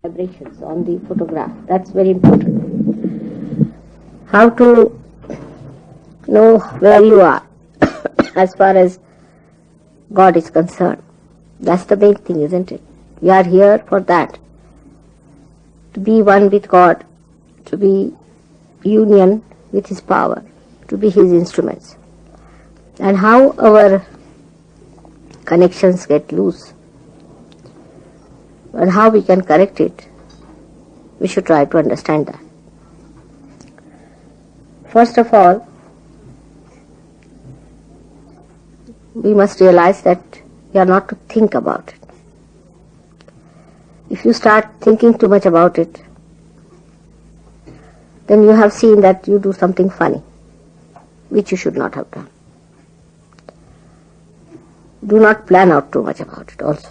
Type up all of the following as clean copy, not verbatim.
vibrations on the photograph. That's very important. How to know where you are as far as God is concerned. That's the main thing, isn't it? We are here for that. To be one with God, to be union with His power, to be His instruments. And how our connections get loose and how we can correct it, we should try to understand that. First of all, we must realize that we are not to think about it. If you start thinking too much about it, then you have seen that you do something funny, which you should not have done. Do not plan out too much about it also.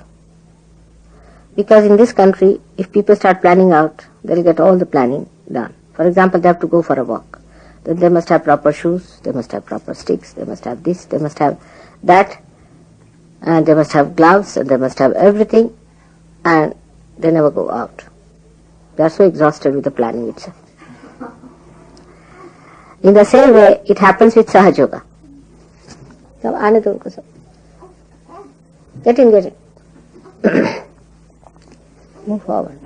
Because in this country, if people start planning out, they'll get all the planning done. For example, they have to go for a walk. Then they must have proper shoes, they must have proper sticks, they must have this, they must have that, and they must have gloves, and they must have everything, and they never go out. They are so exhausted with the planning itself. In the same way, it happens with Sahaj Yoga. Get in. Move forward.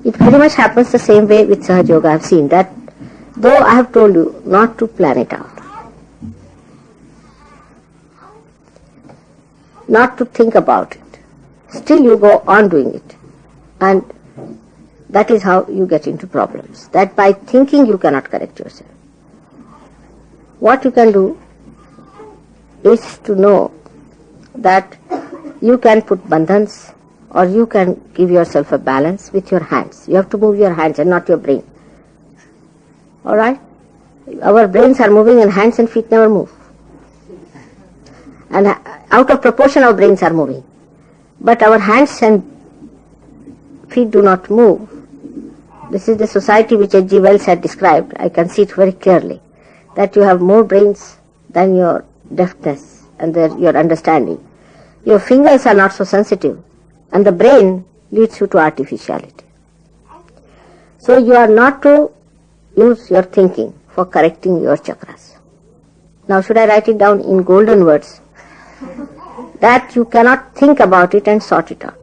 It very much happens the same way with Sahaj Yoga. I have seen that, though I have told you not to plan it out, not to think about it, still you go on doing it. And that is how you get into problems. That by thinking you cannot correct yourself. What you can do is to know that you can put bandhans or you can give yourself a balance with your hands. You have to move your hands and not your brain. Alright? Our brains are moving and hands and feet never move. And out of proportion our brains are moving. But our hands and feet do not move. This is the society which H.G. Wells had described. I can see it very clearly. That you have more brains than your deftness and your understanding. Your fingers are not so sensitive, and the brain leads you to artificiality. So you are not to use your thinking for correcting your chakras. Now should I write it down in golden words? That you cannot think about it and sort it out.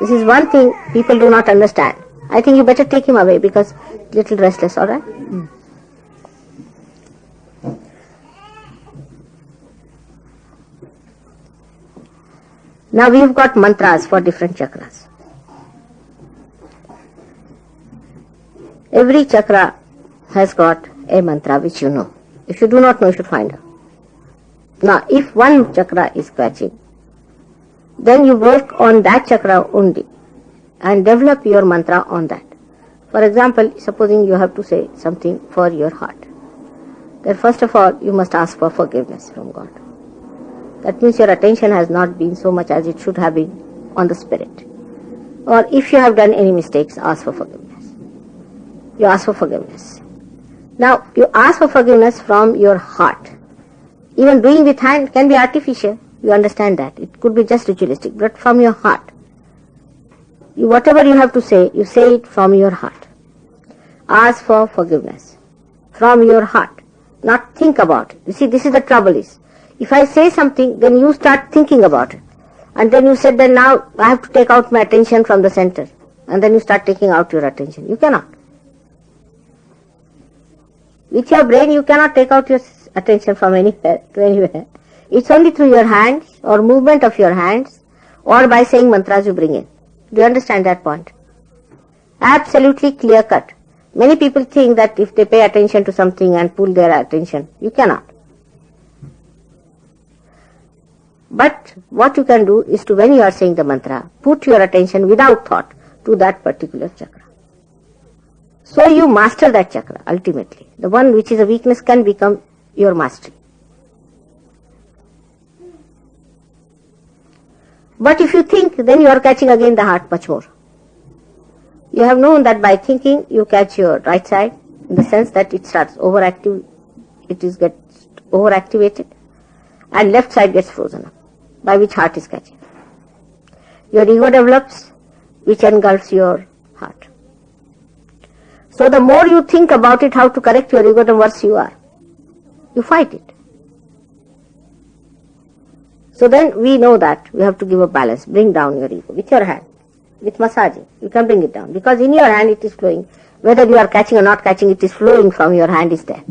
This is one thing people do not understand. I think you better take him away because little restless, alright? Now we have got mantras for different chakras. Every chakra has got a mantra which you know. If you do not know, you should find out. Now, if one chakra is catching, then you work on that chakra only and develop your mantra on that. For example, supposing you have to say something for your heart. Then first of all, you must ask for forgiveness from God. That means your attention has not been so much as it should have been on the spirit. Or if you have done any mistakes, ask for forgiveness. You ask for forgiveness. Now, you ask for forgiveness from your heart. Even doing with hand can be artificial. You understand that. It could be just ritualistic, but from your heart. Whatever you have to say, you say it from your heart. Ask for forgiveness from your heart. Not think about it. You see, this is the trouble is. If I say something, then you start thinking about it. And then you said that now I have to take out my attention from the center. And then you start taking out your attention. You cannot. With your brain, you cannot take out your attention from anywhere to anywhere. It's only through your hands or movement of your hands or by saying mantras you bring in. Do you understand that point? Absolutely clear cut. Many people think that if they pay attention to something and pull their attention, you cannot. But what you can do is to, when you are saying the mantra, put your attention without thought to that particular chakra. So you master that chakra ultimately. The one which is a weakness can become your mastery. But if you think, then you are catching again the heart much more. You have known that by thinking you catch your right side in the sense that it starts overactive, gets overactivated and left side gets frozen up. by which heart is catching. Your ego develops, which engulfs your heart. So the more you think about it, how to correct your ego, the worse you are. You fight it. So then we know that we have to give a balance. Bring down your ego with your hand, with massaging. You can bring it down because in your hand it is flowing. Whether you are catching or not catching, it is flowing from your hand is there.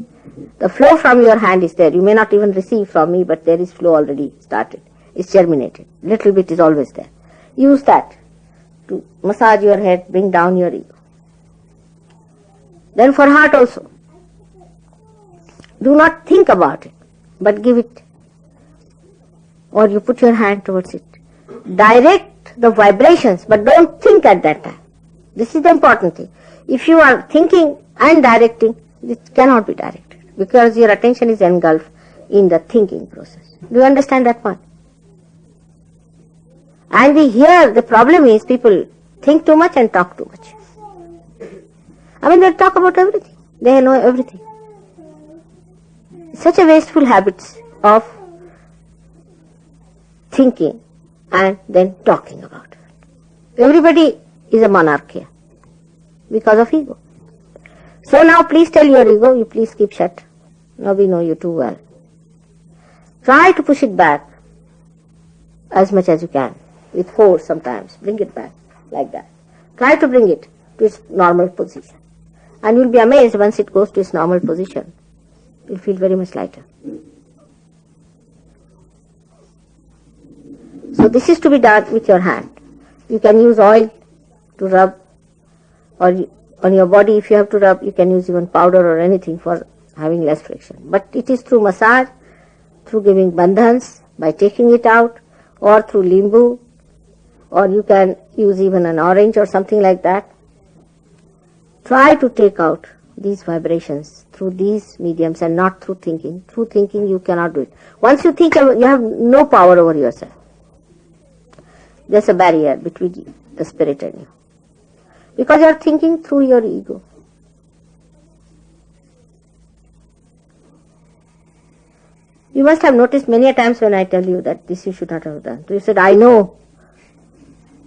The flow from your hand is there. You may not even receive from me, but there is flow already started. It's germinated. Little bit is always there. Use that to massage your head, bring down your ego. Then for heart also. Do not think about it, but give it. Or you put your hand towards it. Direct the vibrations, but don't think at that time. This is the important thing. If you are thinking and directing, it cannot be directed because your attention is engulfed in the thinking process. Do you understand that part? And here the problem is people think too much and talk too much. I mean, they talk about everything. They know everything. Such a wasteful habits of thinking and then talking about it. Everybody is a monarch here because of ego. So now please tell your ego, you please keep shut. Now we know you too well. Try to push it back as much as you can. With force sometimes. Bring it back like that. Try to bring it to its normal position. And you'll be amazed once it goes to its normal position. You'll feel very much lighter. So this is to be done with your hand. You can use oil to rub, or on your body if you have to rub, you can use even powder or anything for having less friction. But it is through massage, through giving bandhans, by taking it out, or through limbu, or you can use even an orange or something like that. Try to take out these vibrations through these mediums and not through thinking. Through thinking you cannot do it. Once you think, you have no power over yourself. There's a barrier between the spirit and you. Because you are thinking through your ego. You must have noticed many a times when I tell you that this you should not have done. So you said, I know.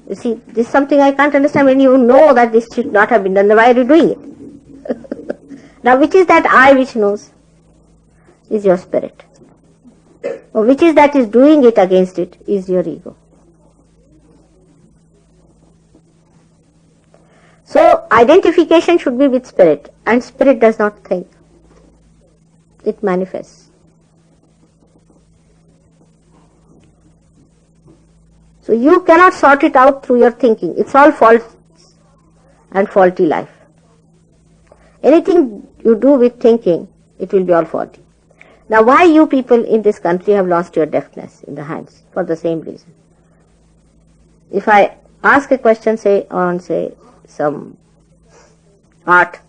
You see, this is something I can't understand. When you know that this should not have been done, then why are you doing it? Now, which is that I which knows? Is your spirit. Or which is that is doing it against it? Is your ego. So, identification should be with spirit. And spirit does not think. It manifests. So you cannot sort it out through your thinking. It's all false and faulty life. Anything you do with thinking, it will be all faulty. Now why you people in this country have lost your deafness in the hands? For the same reason. If I ask a question, say on some art,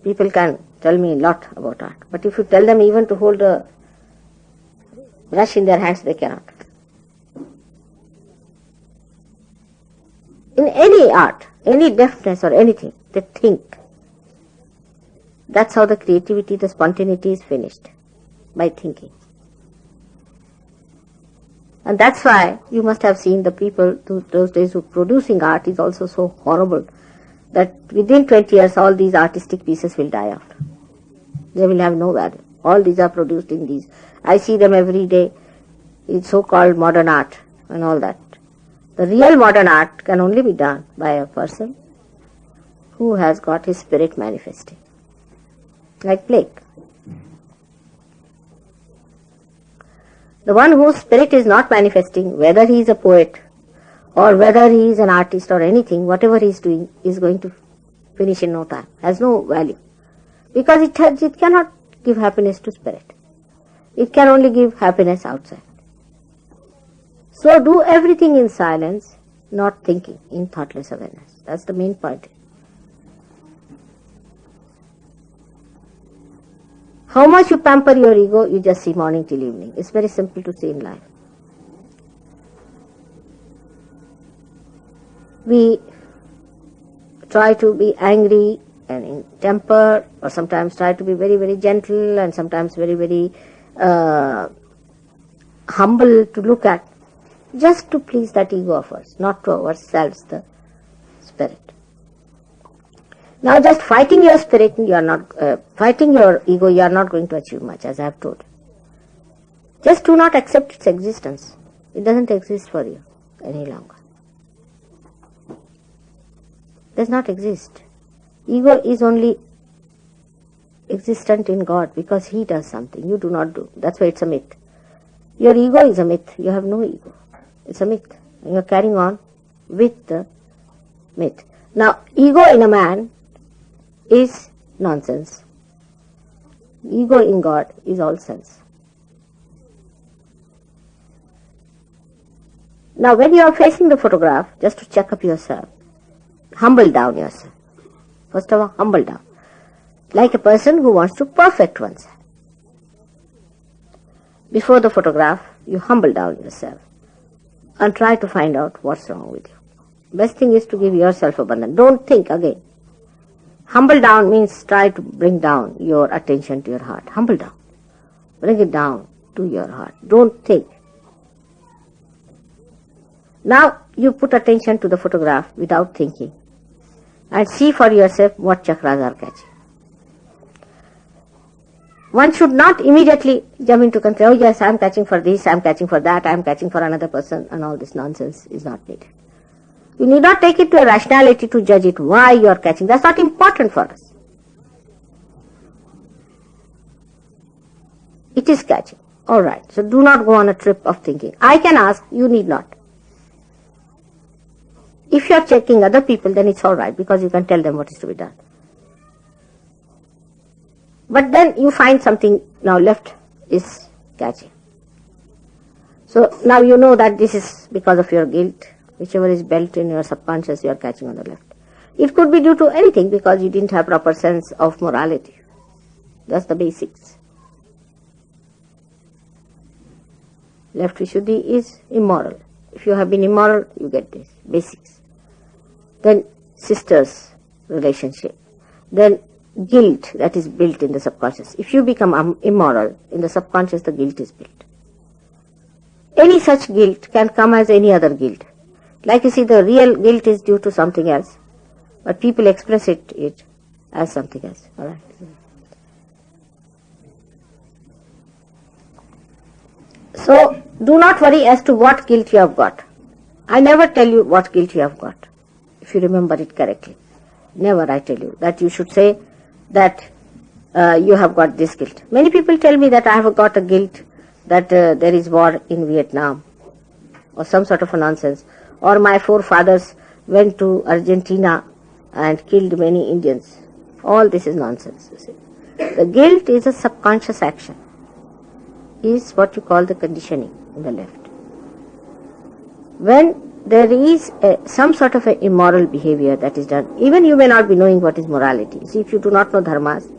people can tell me a lot about art. But if you tell them even to hold a brush in their hands, they cannot. In any art, any deafness or anything, they think. That's how the creativity, the spontaneity is finished, by thinking. And that's why you must have seen the people those days who producing art is also so horrible that within 20 years all these artistic pieces will die out. They will have no value. All these are produced in these. I see them every day. It's so-called modern art and all that. The real modern art can only be done by a person who has got his spirit manifesting. Like Blake. The one whose spirit is not manifesting, whether he is a poet or whether he is an artist or anything, whatever he is doing is going to finish in no time, has no value. Because it cannot give happiness to spirit. It can only give happiness outside. So do everything in silence, not thinking, in thoughtless awareness. That's the main point. How much you pamper your ego, you just see morning till evening. It's very simple to see in life. We try to be angry and in temper, or sometimes try to be very, very gentle, and sometimes very, very humble to look at. just to please that ego of ours, not to ourselves, the spirit. Now just fighting your spirit, you are not, fighting your ego, you are not going to achieve much, as I have told. Just do not accept its existence. It doesn't exist for you any longer. It does not exist. Ego is only existent in God because He does something. You do not do. That's why it's a myth. Your ego is a myth. You have no ego. It's a myth. And you're carrying on with the myth. Now, ego in a man is nonsense. Ego in God is all sense. Now, when you are facing the photograph, just to check up yourself, humble down yourself. First of all, humble down. Like a person who wants to perfect oneself. Before the photograph, you humble down yourself and try to find out what's wrong with you. Best thing is to give yourself abundance. Don't think again. Humble down means try to bring down your attention to your heart. Humble down. Bring it down to your heart. Don't think. Now you put attention to the photograph without thinking and see for yourself what chakras are catching. One should not immediately jump into conclusion, oh yes, I am catching for this, I am catching for that, I am catching for another person, and all this nonsense is not needed. You need not take it to a rationality to judge it, why you are catching. That's not important for us. It is catching. Alright, so do not go on a trip of thinking. I can ask, you need not. If you are checking other people, then it's alright, because you can tell them what is to be done. But then you find something now left is catching. So now you know that this is because of your guilt. Whichever is built in your subconscious, you are catching on the left. It could be due to anything because you didn't have proper sense of morality. That's the basics. Left Vishuddhi is immoral. If you have been immoral, you get this. Basics. Then sisters relationship. Then guilt that is built in the subconscious. If you become immoral, in the subconscious the guilt is built. Any such guilt can come as any other guilt. Like you see, the real guilt is due to something else, but people express it as something else. All right. So, do not worry as to what guilt you have got. I never tell you what guilt you have got, if you remember it correctly. Never I tell you that you should say that you have got this guilt. Many people tell me that I have got a guilt that there is war in Vietnam, or some sort of a nonsense. Or my forefathers went to Argentina and killed many Indians. All this is nonsense, you see. The guilt is a subconscious action. Is what you call the conditioning in the left. When there is some sort of a immoral behavior that is done, even you may not be knowing what is morality. See, if you do not know dharmas,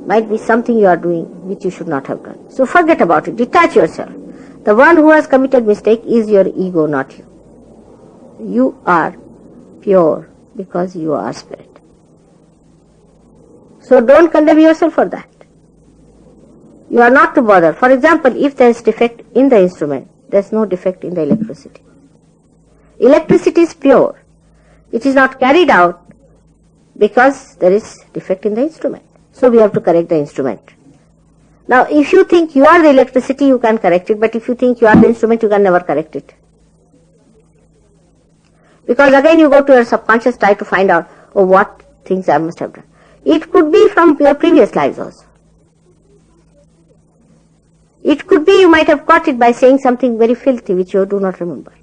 might be something you are doing which you should not have done. So forget about it. Detach yourself. The one who has committed mistake is your ego, not you. You are pure because you are spirit. So don't condemn yourself for that. You are not to bother. For example, if there is defect in the instrument, there is no defect in the electricity. Electricity is pure. It is not carried out because there is defect in the instrument. So we have to correct the instrument. Now, if you think you are the electricity, you can correct it. But if you think you are the instrument, you can never correct it. Because again you go to your subconscious, try to find out, oh, what things I must have done. It could be from your previous lives also. It could be you might have caught it by saying something very filthy which you do not remember.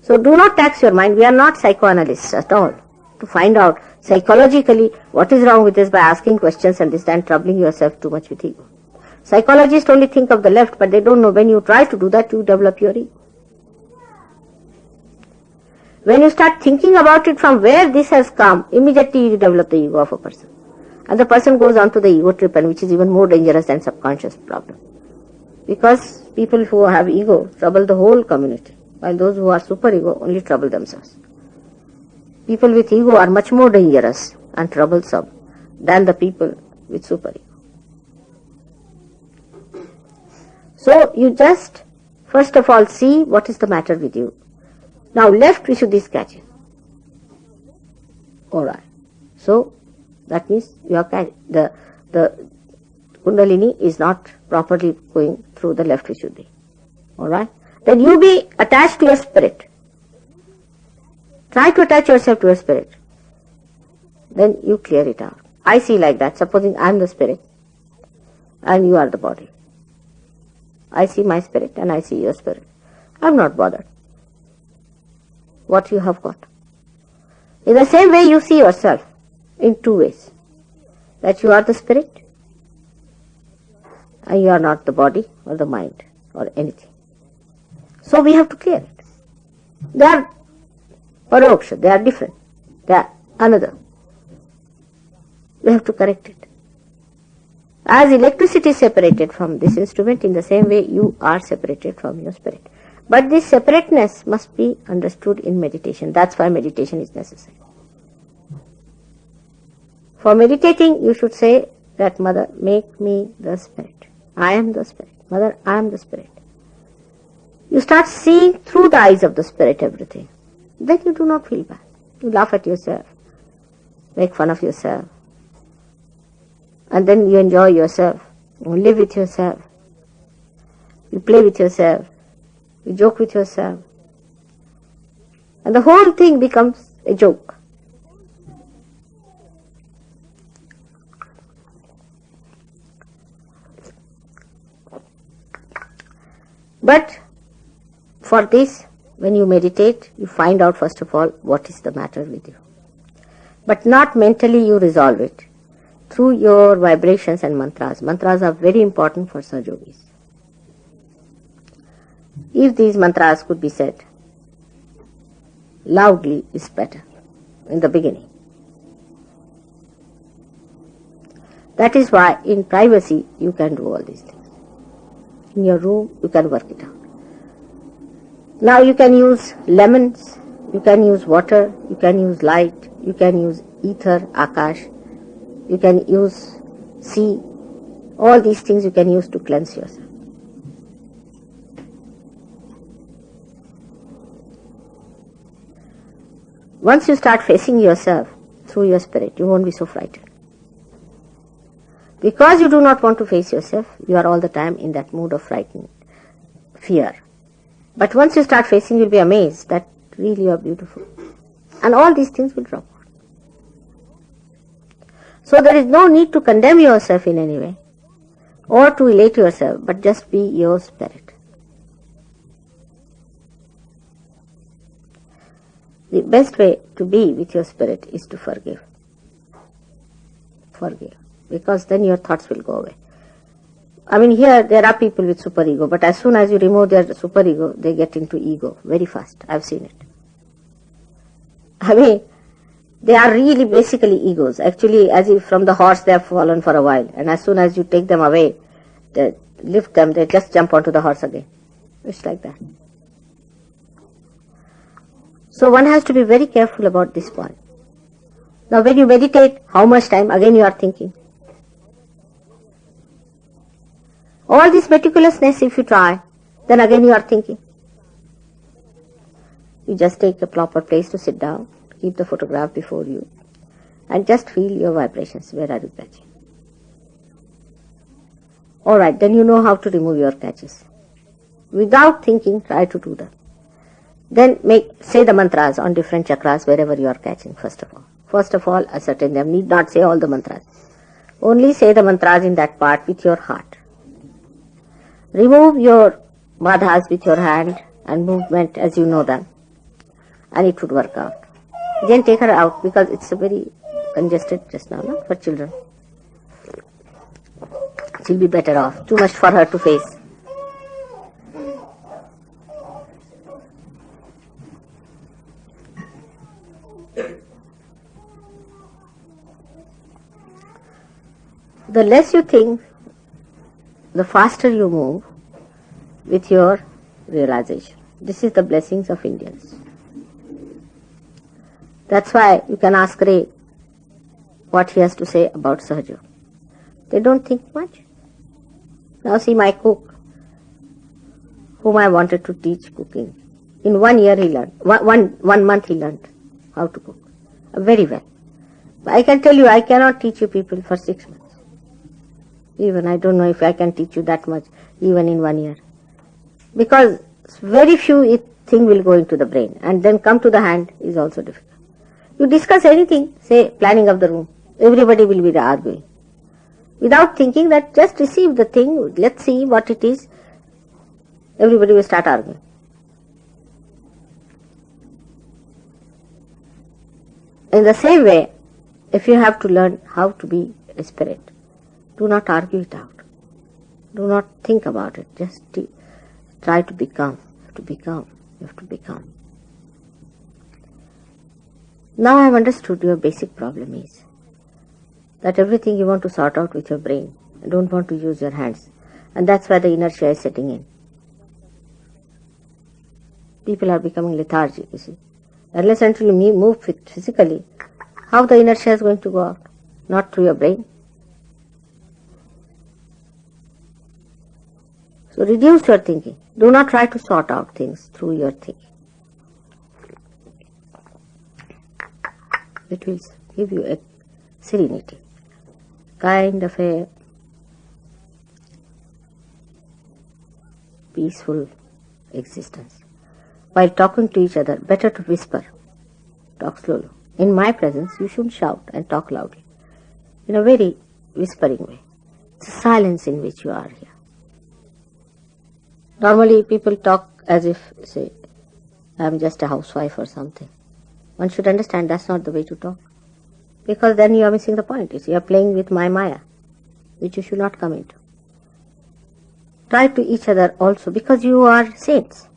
So do not tax your mind. We are not psychoanalysts at all. To find out psychologically what is wrong with this by asking questions and this and troubling yourself too much with ego. Psychologists only think of the left, but they don't know when you try to do that, you develop your ego. When you start thinking about it from where this has come, immediately you develop the ego of a person. And the person goes on to the ego trip, and which is even more dangerous than subconscious problem. Because people who have ego trouble the whole community, while those who are superego only trouble themselves. People with ego are much more dangerous and troublesome than the people with superego. So you just First of all, see what is the matter with you. Now left Vishuddhi is catching. Alright. So that means you are the Kundalini is not properly going through the left Vishuddhi. Alright? Then you be attached to your spirit. Try to attach yourself to your spirit. Then you clear it out. I see like that. Supposing I am the spirit and you are the body. I see my spirit and I see your spirit. I am not bothered what you have got. In the same way you see yourself in two ways. That you are the spirit and you are not the body or the mind or anything. So we have to clear it. They are paroksha, they are different. They are another. We have to correct it. As electricity is separated from this instrument, in the same way you are separated from your spirit. But this separateness must be understood in meditation. That's why meditation is necessary. For meditating, you should say that, Mother, make me the spirit. I am the spirit. Mother, I am the spirit. You start seeing through the eyes of the spirit everything. Then you do not feel bad. You laugh at yourself, make fun of yourself, and then you enjoy yourself, you live with yourself, you play with yourself, you joke with yourself, and the whole thing becomes a joke. But for this, when you meditate, you find out first of all what is the matter with you. But not mentally you resolve it. Through your vibrations and mantras. Mantras are very important for Sahaja-yogis. If these mantras could be said loudly is better in the beginning. That is why in privacy you can do all these things. In your room you can work it out. Now you can use lemons, you can use water, you can use light, you can use ether, akash, you can use sea. All these things you can use to cleanse yourself. Once you start facing yourself through your spirit, you won't be so frightened. Because you do not want to face yourself, you are all the time in that mood of frightening, fear. But once you start facing, you'll be amazed that really you are beautiful. And all these things will drop out. So there is no need to condemn yourself in any way or to elate yourself, but just be your spirit. The best way to be with your spirit is to forgive. Forgive. Because then your thoughts will go away. I mean, here there are people with superego, but as soon as you remove their superego, they get into ego very fast. I've seen it. I mean, they are really basically egos. Actually, as if from the horse they have fallen for a while, and as soon as you take them away, they lift them, they just jump onto the horse again. It's like that. So one has to be very careful about this point. Now when you meditate, how much time? Again you are thinking. All this meticulousness if you try, then again you are thinking. You just take a proper place to sit down, keep the photograph before you, and just feel your vibrations. Where are you catching? Alright, then you know how to remove your catches. Without thinking, try to do that. Then say the mantras on different chakras wherever you are catching, first of all. First of all, ascertain them. Need not say all the mantras. Only say the mantras in that part with your heart. Remove your badhas with your hand and movement as you know them, and it would work out. Then take her out because it's a very congested just now, no? For children. She'll be better off. Too much for her to face. The less you think, the faster you move with your realization. This is the blessings of Indians. That's why you can ask Ray what he has to say about Sahaja. They don't think much. Now see my cook, whom I wanted to teach cooking. In 1 year he learned, one month he learned how to cook very well. But I can tell you, I cannot teach you people for 6 months. Even I don't know if I can teach you that much, even in 1 year. Because very few thing will go into the brain, and then come to the hand is also difficult. You discuss anything, say planning of the room, everybody will be arguing. Without thinking that just receive the thing, let's see what it is, everybody will start arguing. In the same way, if you have to learn how to be a spirit, do not argue it out. Do not think about it. Just try to become. You have to become. You have to become. Now I have understood your basic problem is that everything you want to sort out with your brain. You don't want to use your hands. And that's why the inertia is setting in. People are becoming lethargic, you see. Unless until you move physically, how the inertia is going to go out? Not through your brain. So reduce your thinking. Do not try to sort out things through your thinking. It will give you a serenity, kind of a peaceful existence. While talking to each other, better to whisper. Talk slowly. In my presence, you should shout and talk loudly, in a very whispering way. It's a silence in which you are here. Normally, people talk as if, say, I'm just a housewife or something. One should understand that's not the way to talk. Because then you are missing the point. You are playing with my Maya, which you should not come into. Try to each other also, because you are saints.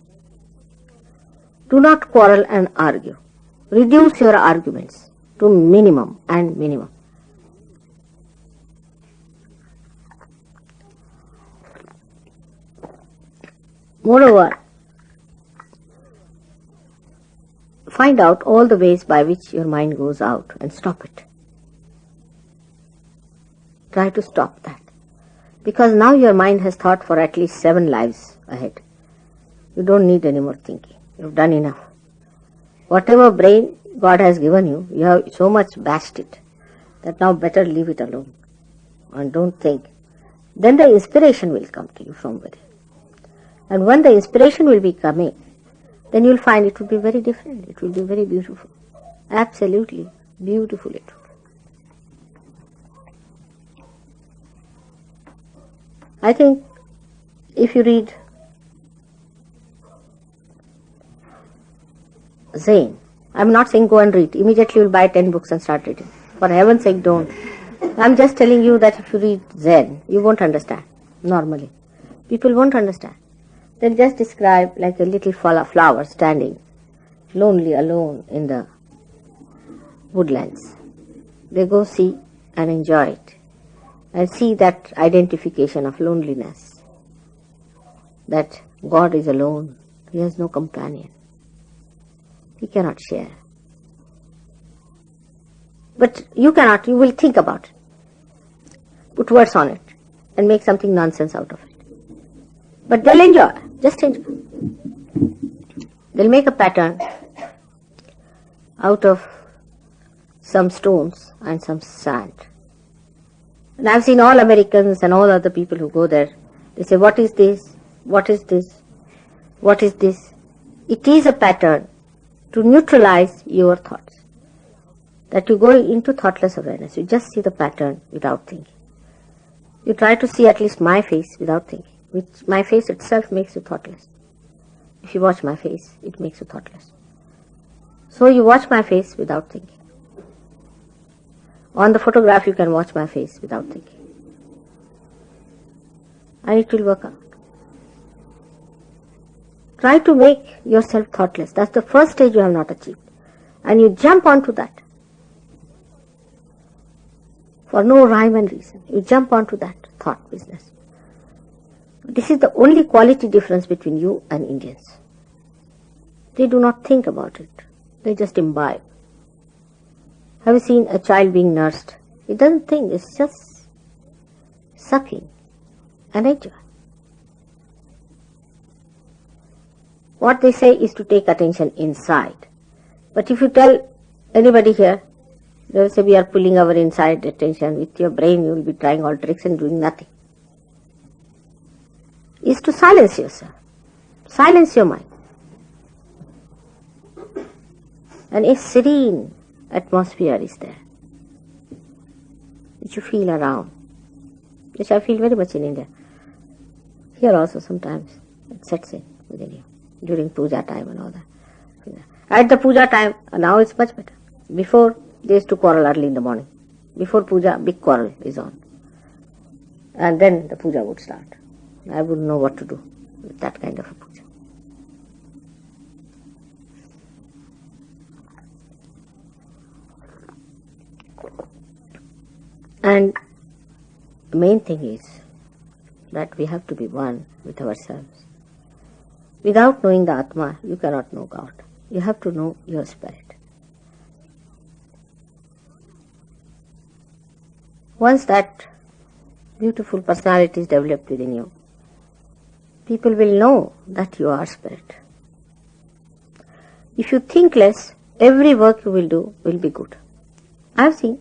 Do not quarrel and argue. Reduce your arguments to minimum and minimum. Moreover, find out all the ways by which your mind goes out and stop it. Try to stop that. Because now your mind has thought for at least 7 lives ahead. You don't need any more thinking. You've done enough. Whatever brain God has given you, you have so much bashed it that now better leave it alone and don't think. Then the inspiration will come to you from within. And when the inspiration will be coming, then you'll find it will be very different. It will be very beautiful. Absolutely beautiful it will be. I think if you read Zen, I'm not saying go and read. Immediately you'll buy 10 books and start reading. For heaven's sake, don't. I'm just telling you that if you read Zen, you won't understand normally. People won't understand. They'll just describe like a little flower standing lonely alone in the woodlands. They go see and enjoy it and see that identification of loneliness, that God is alone. He has no companion. He cannot share. But you cannot, you will think about it. Put words on it and make something nonsense out of it. But they'll enjoy, just enjoy. They'll make a pattern out of some stones and some sand. And I've seen all Americans and all other people who go there. They say, what is this? What is this? What is this? It is a pattern to neutralize your thoughts. That you go into thoughtless awareness. You just see the pattern without thinking. You try to see at least my face without thinking. Which my face itself makes you thoughtless. If you watch my face, it makes you thoughtless. So you watch my face without thinking. On the photograph you can watch my face without thinking. And it will work out. Try to make yourself thoughtless. That's the first stage you have not achieved. And you jump onto that. For no rhyme and reason. You jump onto that thought business. This is the only quality difference between you and Indians. They do not think about it. They just imbibe. Have you seen a child being nursed? It doesn't think. It's just sucking and enjoy. What they say is to take attention inside. But if you tell anybody here, they will say we are pulling our inside attention. With your brain you will be trying all tricks and doing nothing. Is to silence yourself. Silence your mind. And a serene atmosphere is there, which you feel around, which I feel very much in India. Here also sometimes it sets in within you, during puja time and all that. At the puja time, now it's much better. Before, they used to quarrel early in the morning. Before puja, big quarrel is on. And then the puja would start. I wouldn't know what to do with that kind of a puja. And the main thing is that we have to be one with ourselves. Without knowing the Atma, you cannot know God. You have to know your spirit. Once that beautiful personality is developed within you, people will know that you are spirit. If you think less, every work you will do will be good. I have seen,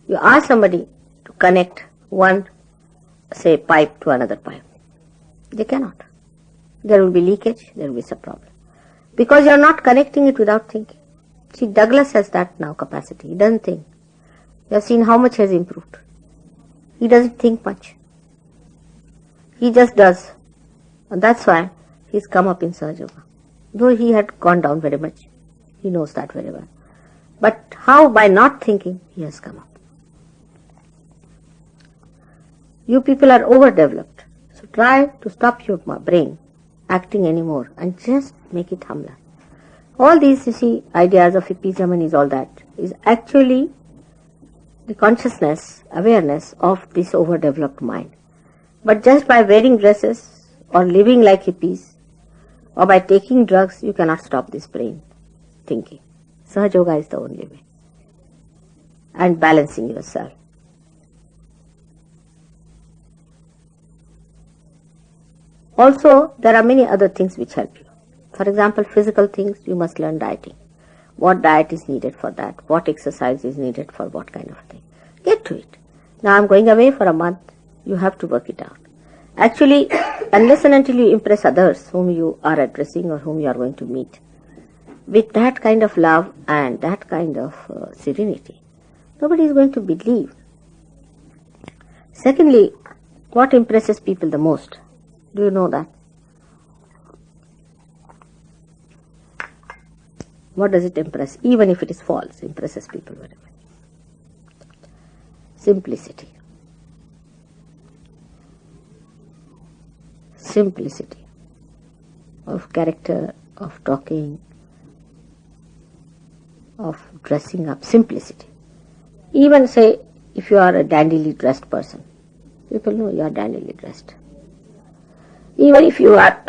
you ask somebody to connect one, say, pipe to another pipe. They cannot. There will be leakage, there will be some problem. Because you are not connecting it without thinking. See, Douglas has that now capacity. He doesn't think. You have seen how much he has improved. He doesn't think much. He just does. And that's why he's come up in Sahaja Yoga. Though he had gone down very much. He knows that very well. But how? By not thinking, he has come up. You people are overdeveloped. So try to stop your brain acting anymore and just make it humbler. All these, you see, ideas of hippism and is all that is actually the consciousness, awareness of this overdeveloped mind. But just by wearing dresses or living like hippies or by taking drugs, you cannot stop this brain thinking. Sahaja Yoga is the only way. And balancing yourself. Also, there are many other things which help you. For example, physical things, you must learn dieting. What diet is needed for that? What exercise is needed for what kind of thing? Get to it. Now I'm going away for a month. You have to work it out. Actually, unless and until you impress others whom you are addressing or whom you are going to meet, with that kind of love and that kind of serenity, nobody is going to believe. Secondly, what impresses people the most? Do you know that? What does it impress? Even if it is false, impresses people very much. Simplicity. Simplicity of character, of talking, of dressing up. Simplicity. Even say, if you are a dandily dressed person, people know you are dandily dressed. Even if you are,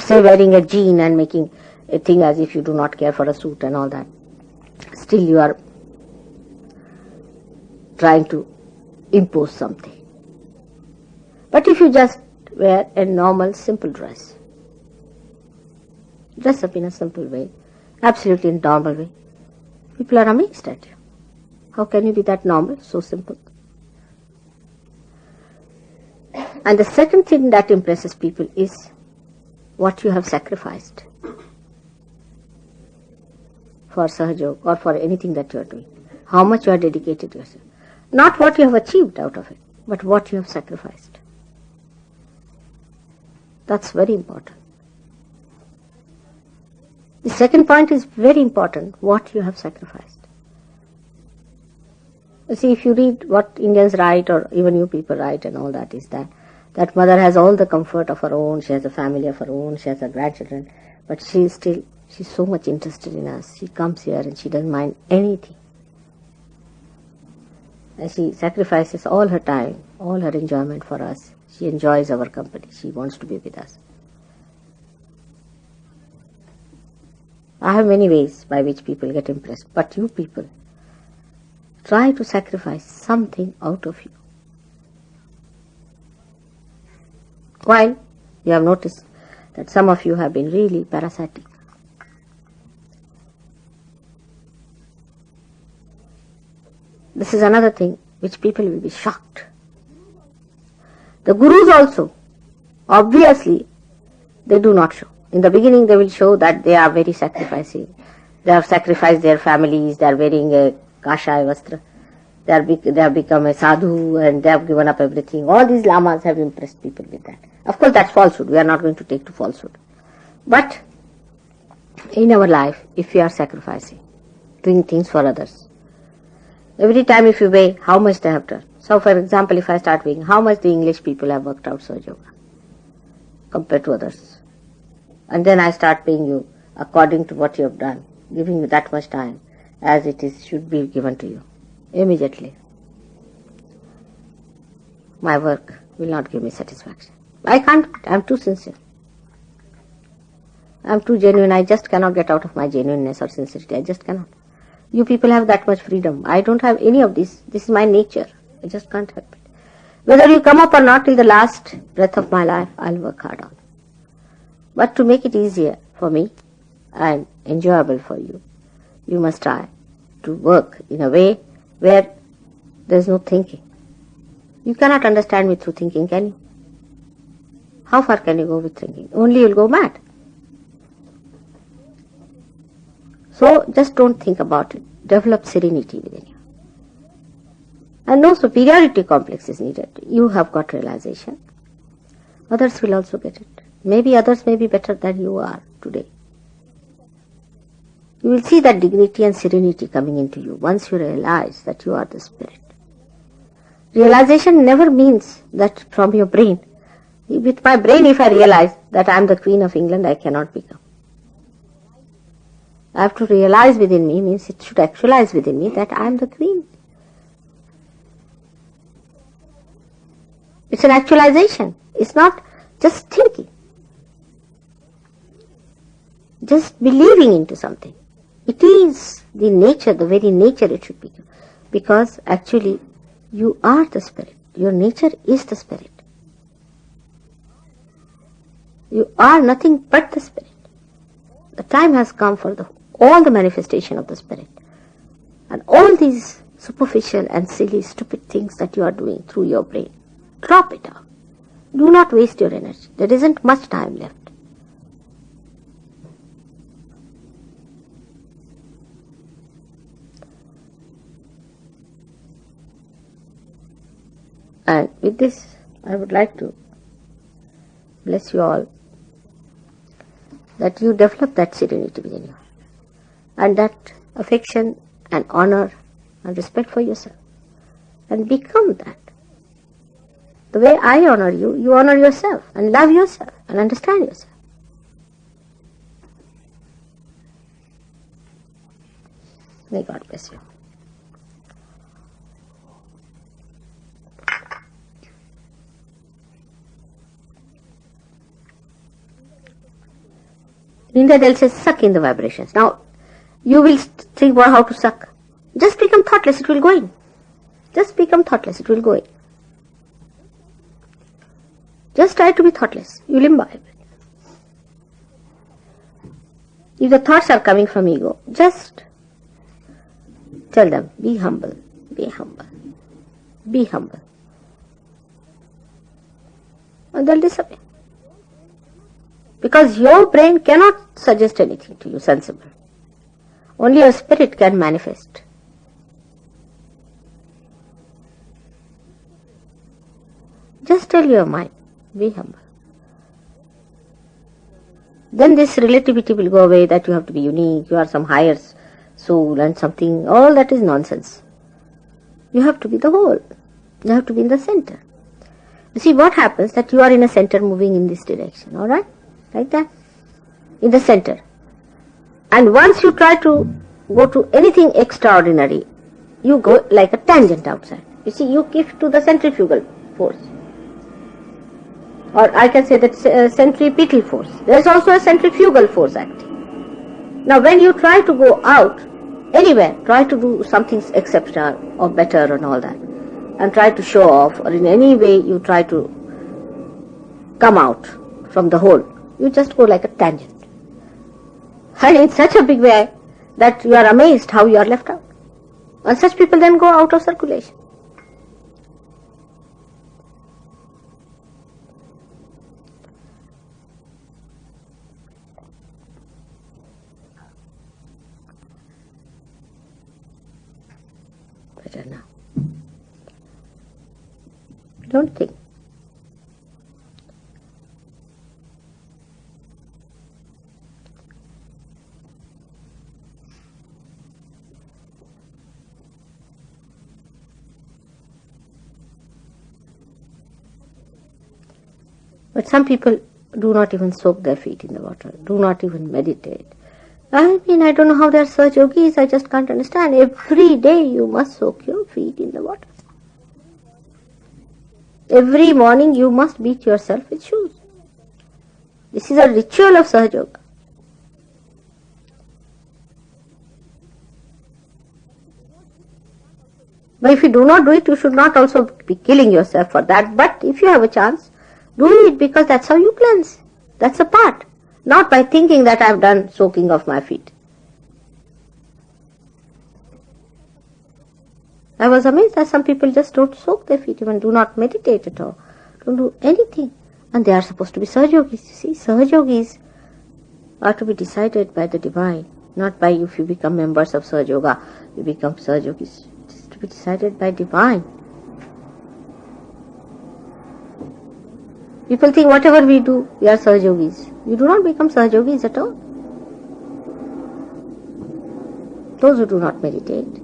say, wearing a jean and making a thing as if you do not care for a suit and all that, still you are trying to impose something. But if you just wear a normal, simple dress, dress up in a simple way, absolutely in a normal way, people are amazed at you. How can you be that normal, so simple? And the second thing that impresses people is what you have sacrificed for Sahaja Yoga or for anything that you are doing. How much you are dedicated to yourself. Not what you have achieved out of it, but what you have sacrificed. That's very important. The second point is very important, what you have sacrificed. You see, if you read what Indians write or even you people write and all that, is that mother has all the comfort of her own, she has a family of her own, she has her grandchildren, but she's so much interested in us. She comes here and she doesn't mind anything. And she sacrifices all her time, all her enjoyment for us. She enjoys our company. She wants to be with us. I have many ways by which people get impressed, but you people try to sacrifice something out of you. While you have noticed that some of you have been really parasitic. This is another thing which people will be shocked. The gurus also, obviously, they do not show. In the beginning they will show that they are very sacrificing. They have sacrificed their families, they are wearing a kashaya vastra, they have become a sadhu and they have given up everything. All these lamas have impressed people with that. Of course that's falsehood, we are not going to take to falsehood. But in our life, if we are sacrificing, doing things for others, every time if you weigh how much they have done. So for example, if I start weighing how much the English people have worked out Sahaja Yoga compared to others, and then I start paying you according to what you have done, giving you that much time as it is should be given to you, immediately my work will not give me satisfaction. I can't, I am too sincere, I am too genuine. I just cannot get out of my genuineness or sincerity. I just cannot. You people have that much freedom. I don't have any of this. This is my nature. I just can't help it. Whether you come up or not, till the last breath of my life, I'll work hard on. But to make it easier for me and enjoyable for you, you must try to work in a way where there's no thinking. You cannot understand me through thinking, can you? How far can you go with thinking? Only you'll go mad. So just don't think about it. Develop serenity within you. And no superiority complex is needed. You have got realization. Others will also get it. Maybe others may be better than you are today. You will see that dignity and serenity coming into you once you realize that you are the spirit. Realization never means that from your brain. With my brain, if I realize that I am the Queen of England, I cannot become. I have to realize within me, means it should actualize within me that I am the Queen. It's an actualization. It's not just thinking, just believing into something. It is the nature, the very nature it should be. Because actually you are the spirit. Your nature is the spirit. You are nothing but the spirit. The time has come for all the manifestation of the spirit. And all these superficial and silly, stupid things that you are doing through your brain, drop it out. Do not waste your energy. There isn't much time left. And with this, I would like to bless you all that you develop that serenity within you and that affection and honor and respect for yourself and become that. The way I honor you, you honor yourself and love yourself and understand yourself. May God bless you. In India they'll say suck in the vibrations. Now you will think about how to suck. Just become thoughtless, it will go in. Just become thoughtless, it will go in. Just try to be thoughtless, you will imbibe. If the thoughts are coming from ego, just tell them, be humble, be humble, be humble. And they'll disappear. Because your brain cannot suggest anything to you sensible. Only your spirit can manifest. Just tell your mind, be humble. Then this relativity will go away that you have to be unique, you are some higher soul and something, all that is nonsense. You have to be the whole. You have to be in the center. You see what happens that you are in a center moving in this direction, alright? Like that. In the center. And once you try to go to anything extraordinary, you go like a tangent outside. You see, you give to the centrifugal force. Or I can say that centripetal force. There is also a centrifugal force acting. Now when you try to go out, anywhere, try to do something exceptional or better and all that, and try to show off, or in any way you try to come out from the whole, You just go like a tangent. And in such a big way that you are amazed how you are left out. And such people then go out of circulation. Better now. Don't think. But some people do not even soak their feet in the water, do not even meditate. I mean, I don't know how they are such yogis, I just can't understand. Every day you must soak your feet in the water. Every morning you must beat yourself with shoes. This is a ritual of Sahaja Yoga. But if you do not do it, you should not also be killing yourself for that. But if you have a chance, do it, because that's how you cleanse. That's a part. Not by thinking that I have done soaking of my feet. I was amazed that some people just don't soak their feet, even do not meditate at all. Don't do anything. And they are supposed to be Sahaja Yogis. You see, Sahaja Yogis are to be decided by the divine, not by if you become members of Sahaja Yoga, you become Sahaja Yogis. It is to be decided by divine. People think whatever we do, we are Sahaja Yogis. You do not become Sahaja Yogis at all. Those who do not meditate.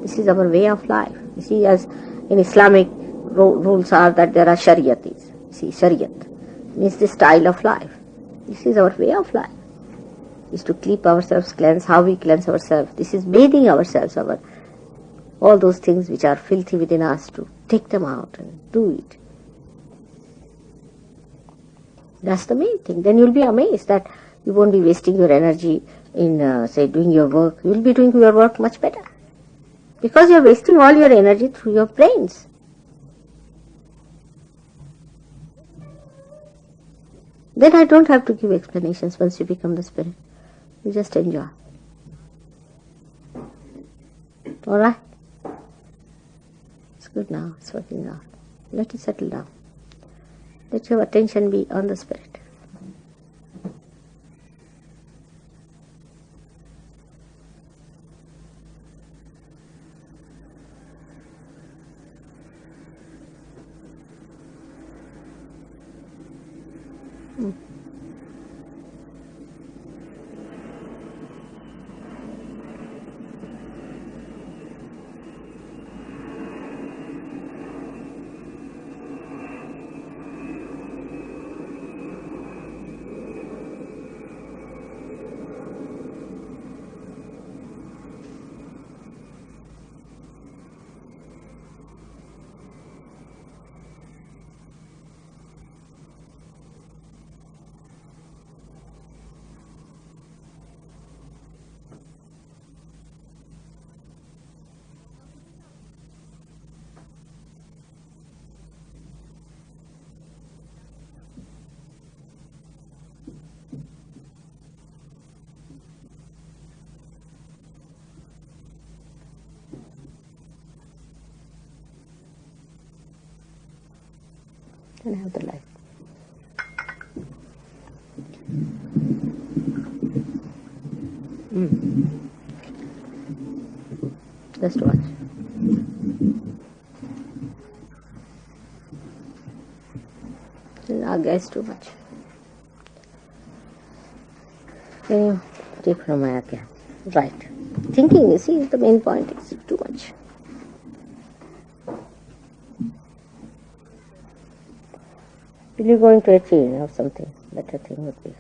This is our way of life. You see, as in Islamic rules are that there are shariatis. See, shariat means the style of life. This is our way of life. Is to keep ourselves cleansed. How we cleanse ourselves. This is bathing ourselves. All those things which are filthy within us, to take them out and do it. That's the main thing. Then you'll be amazed that you won't be wasting your energy in, say, doing your work. You'll be doing your work much better. Because you're wasting all your energy through your brains. Then I don't have to give explanations once you become the spirit. You just enjoy. Alright? It's good now. It's working out. Let it settle down. Let your attention be on the spirit. And have the light. Just watch. Our guys too much. Can you take from my again? Right. Thinking, you see, the main point is too much. Will you going to achieve or something? Better thing would be.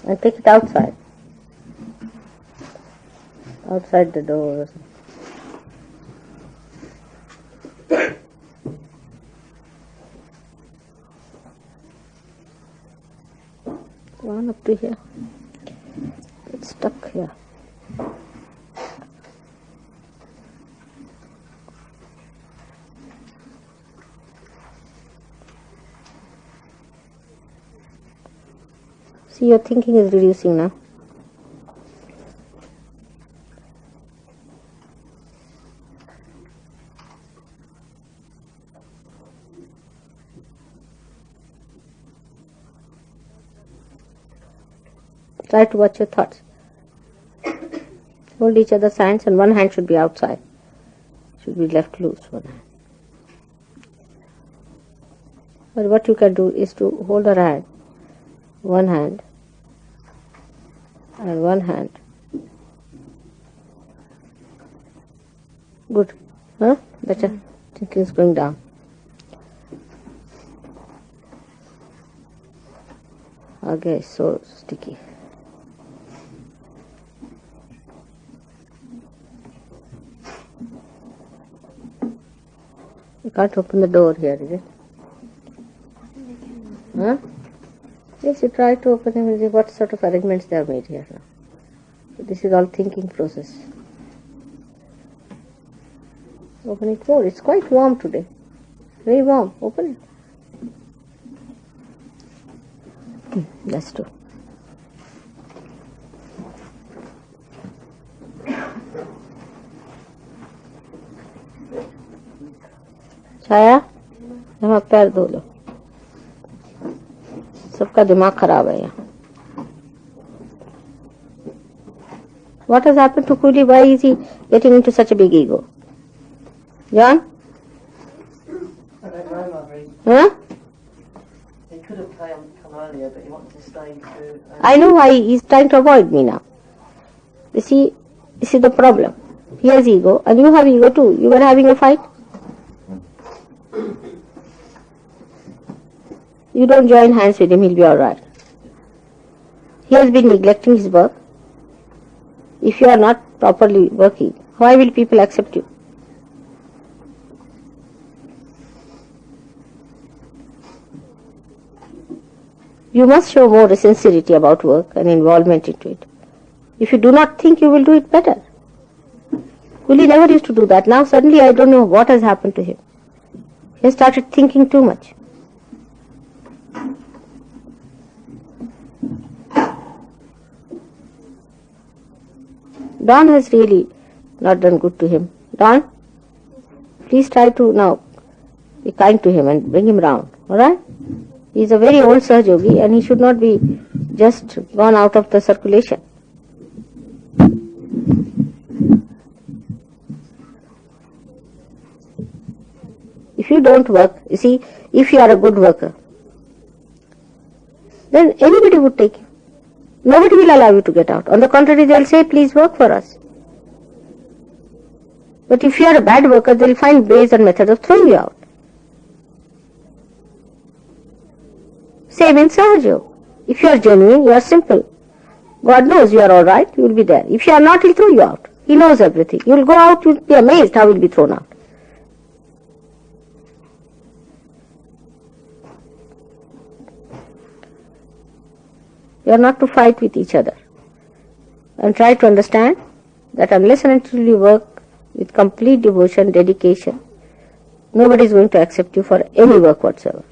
And take it outside. Outside the door. One up to here. It's stuck here. See, your thinking is reducing now. Try to watch your thoughts. Hold each other's hands and one hand should be outside. Should be left loose, one hand. But what you can do is to hold her hand, one hand, and one hand. Good. Huh? Better. Thinking is going down. Okay, so sticky. You can't open the door here, is it? Huh? Yes, you try to open them and see what sort of arrangements they have made here now. So this is all thinking process. Open it more. It's quite warm today. Very warm. Open it. That's true. छाया यहाँ पैर धो लो सबका दिमाग खराब है यहाँ What has happened to Kuli? Why is he getting into such a big ego? John? I don't know, Mother. Huh? He could have come earlier, but he wanted to stay to... I know why he's trying to avoid me now. You see, this is the problem. He has ego and you have ego too. You were having a fight. You don't join hands with him, he'll be alright. He has been neglecting his work. If you are not properly working, why will people accept you? You must show more sincerity about work and involvement into it. If you do not think you will do it better. Willie never used to do that. Now suddenly I don't know what has happened to him. He has started thinking too much. Don has really not done good to him. Don, please try to now be kind to him and bring him round. Alright? He is a very old Sahaj Yogi and he should not be just gone out of the circulation. If you don't work, you see, if you are a good worker, then anybody would take you. Nobody will allow you to get out. On the contrary, they will say, please work for us. But if you are a bad worker, they will find ways and methods of throwing you out. Same in Sahaj Yoga. If you are genuine, you are simple. God knows you are alright, you will be there. If you are not, he will throw you out. He knows everything. You will go out, you will be amazed how you will be thrown out. You are not to fight with each other. And try to understand that unless and until you work with complete devotion, dedication, nobody is going to accept you for any work whatsoever.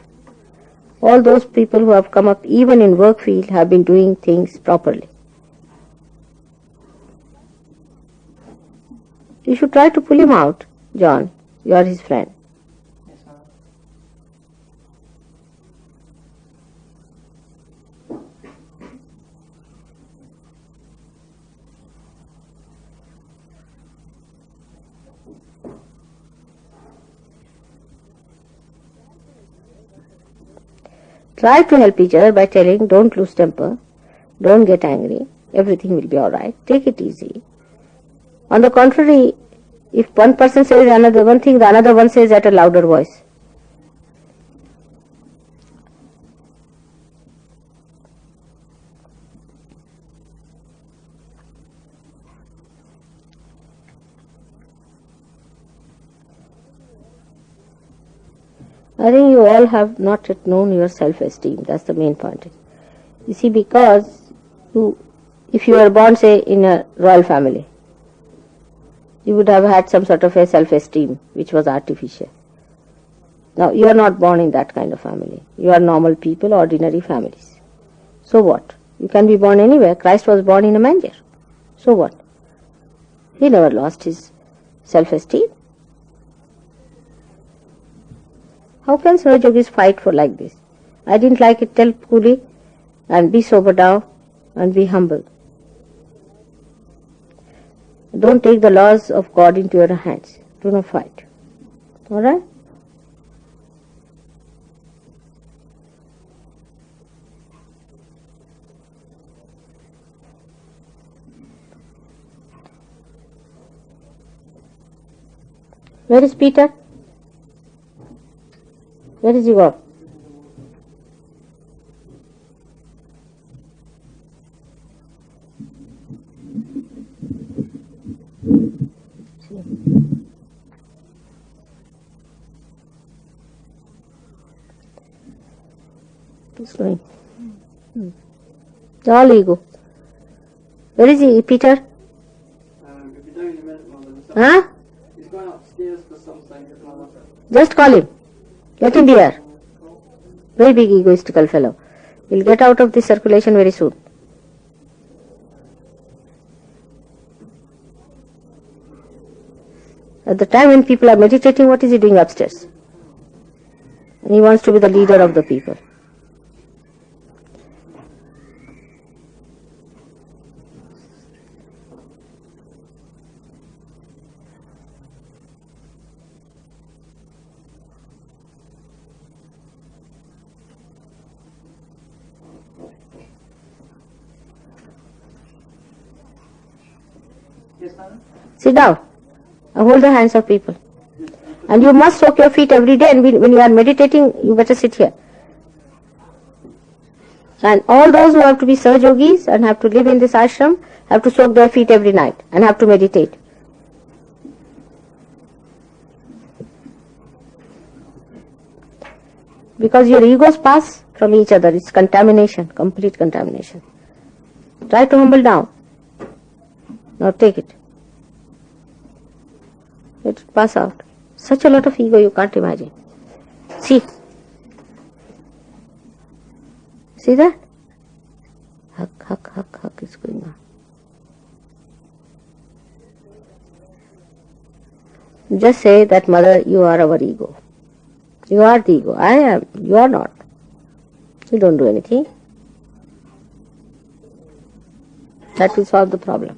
All those people who have come up even in work field have been doing things properly. You should try to pull him out, John. You are his friend. Try to help each other by telling, don't lose temper, don't get angry, everything will be alright, take it easy. On the contrary, if one person says another one thing, the another one says at a louder voice. I think you all have not yet known your self-esteem. That's the main point. You see, because if you were born, say, in a royal family, you would have had some sort of a self-esteem which was artificial. Now, you are not born in that kind of family. You are normal people, ordinary families. So what? You can be born anywhere. Christ was born in a manger. So what? He never lost his self-esteem. How can Sahaja Yogis fight for like this? I didn't like it, tell coolly, and be sober down and be humble. Don't take the laws of God into your hands. Do not fight. Alright? Where is Peter? Where is he gone? He's going. All ego. Where is he, Peter? If you don't in a minute, Mother, Huh? he's going upstairs for something, Mother. Just call him. Let him be here. Very big egoistical fellow. He'll get out of this circulation very soon. At the time when people are meditating, what is he doing upstairs? And he wants to be the leader of the people. Yes, Mother? Sit down and hold the hands of people. And you must soak your feet every day, and when you are meditating, you better sit here. And all those who have to be Sahaja Yogis and have to live in this ashram have to soak their feet every night and have to meditate. Because your egos pass from each other. It's contamination, complete contamination. Try to humble down. Now take it. Let it pass out. Such a lot of ego you can't imagine. See. See that? Huk is going on. Just say that, Mother, you are our ego. You are the ego. I am. You are not. You don't do anything. That will solve the problem.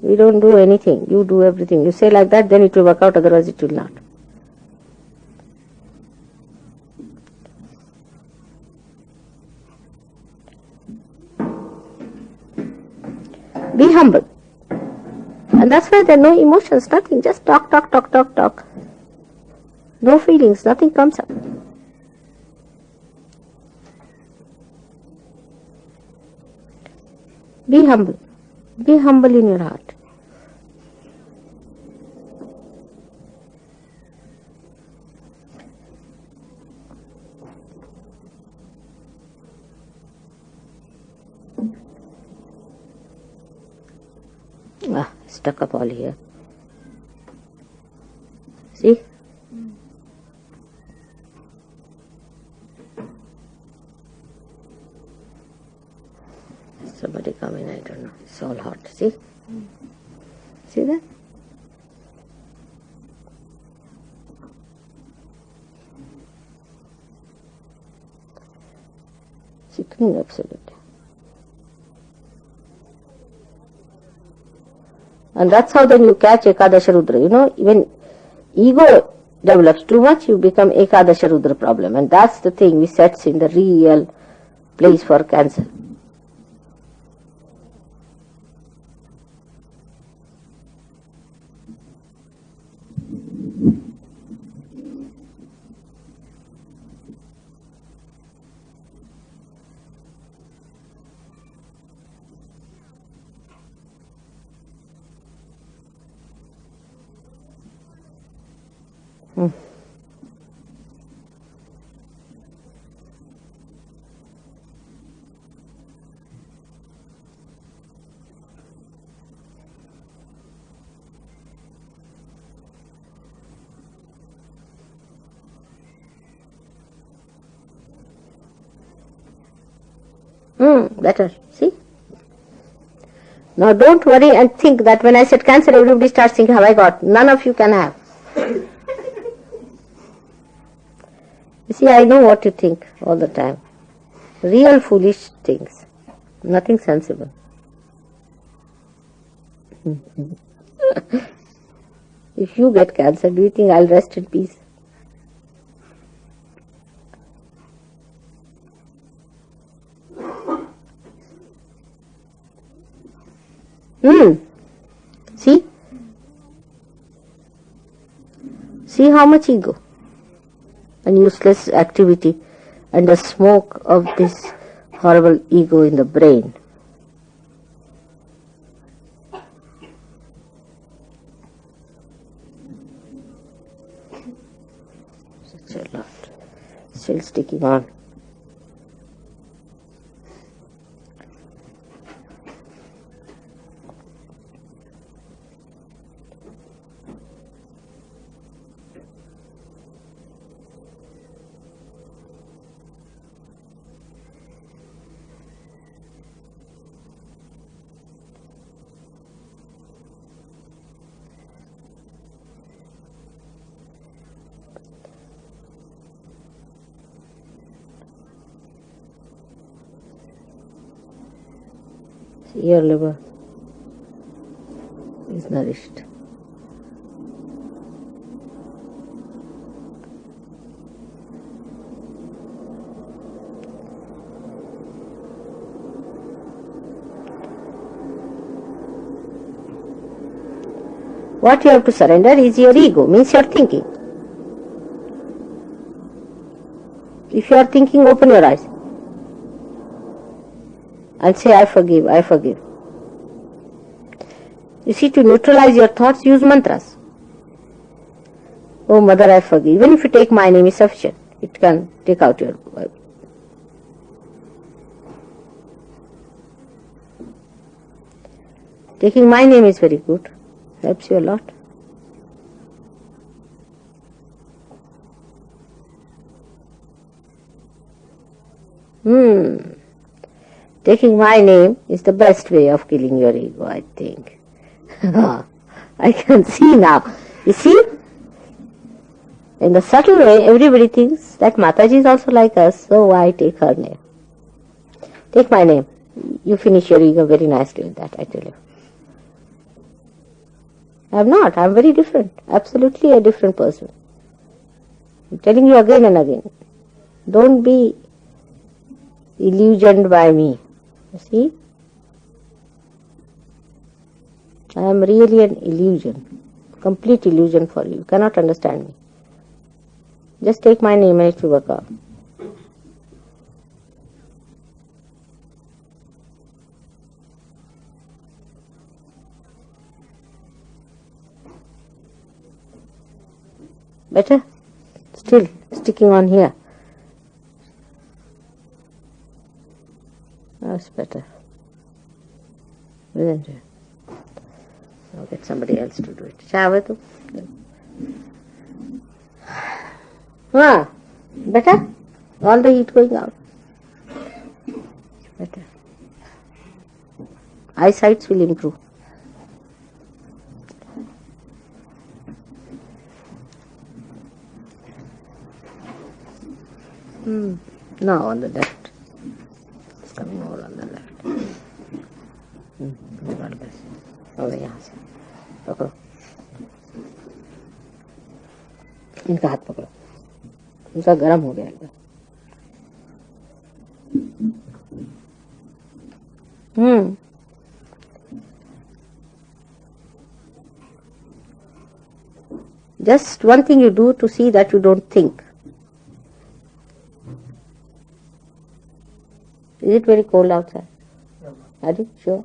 We don't do anything. You do everything. You say like that, then it will work out, otherwise it will not. Be humble. And that's why there are no emotions, nothing. Just talk. No feelings, nothing comes up. Be humble. Be humble in your heart. Stuck up all here. See? Somebody come in, I don't know. It's all hot. See? See that? Sickening, absolutely. And that's how then you catch Ekadasha Rudra. You know, when ego develops too much, you become Ekadasha Rudra problem. And that's the thing which sets in the real place for cancer. Better. See? Now don't worry and think that when I said Cancer, everybody starts thinking, have I got? None of you can have. You see, I know what you think all the time. Real foolish things. Nothing sensible. If you get cancer, do you think I'll rest in peace? See? See how much ego and useless activity and the smoke of this horrible ego in the brain. Such a lot. Still sticking on. Your liver is nourished. What you have to surrender is your ego, means your thinking. If you are thinking, open your eyes and say, I forgive, I forgive. You see, to neutralize your thoughts, use mantras. Oh Mother, I forgive. Even if you take my name is sufficient. It can take out your Bible. Taking my name is very good. Helps you a lot. Taking my name is the best way of killing your ego, I think. I can see now. You see? In the subtle way, everybody thinks that Mataji is also like us, so why take her name? Take my name. You finish your ego very nicely with that, I tell you. I am not. I am very different. Absolutely a different person. I am telling you again and again. Don't be illusioned by me. You see? I am really an illusion. Complete illusion for you. You cannot understand me. Just take my name and it will work out. Better? Still sticking on here. That's better. Isn't it? I'll get somebody else to do it. Shower too. Better? All the heat going out. Better. Eyesight will improve. Now on the left. It's coming more on the left. और यहाँ से पकड़ो, इनका हाथ पकड़ो, इनका गर्म हो गया एकदम. Just one thing you do to see that you don't think. Is it very cold outside? No. Are you sure?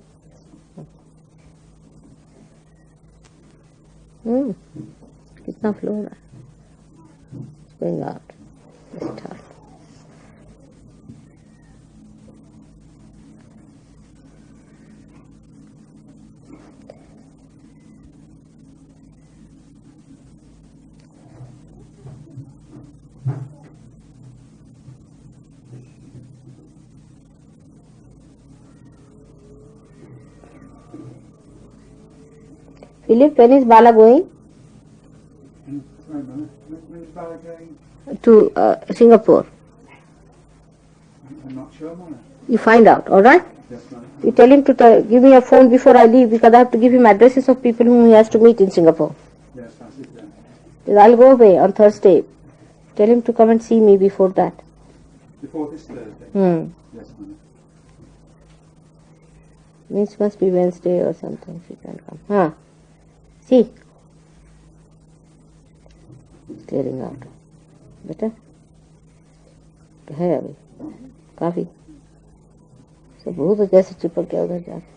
कितना फ्लो हो रहा है. It's going out. Just hard. Philip, when is Bala going? When's Bala going? To Singapore. I'm not sure, Mother. You find out, alright? Yes, Mother. You tell him to give me a phone before I leave, because I have to give him addresses of people whom he has to meet in Singapore. Yes, that's it then. Then I'll go away on Thursday. Tell him to come and see me before that. Before this Thursday? Yes, Mother. Means must be Wednesday or something, she can come. See? It's clearing out. Better? है अभी काफी सब बहुत जैसे चिपक गया उधर जाके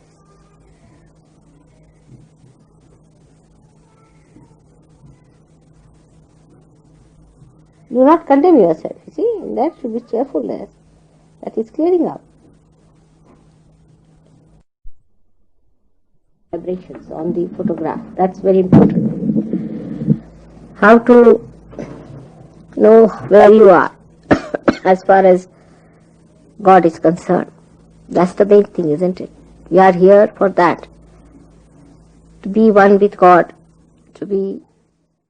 Do not condemn yourself. See, that should be cheerfulness. That is clearing up. Vibrations on the photograph. That's very important. How to know where you are as far as God is concerned. That's the main thing, isn't it? We are here for that. To be one with God. To be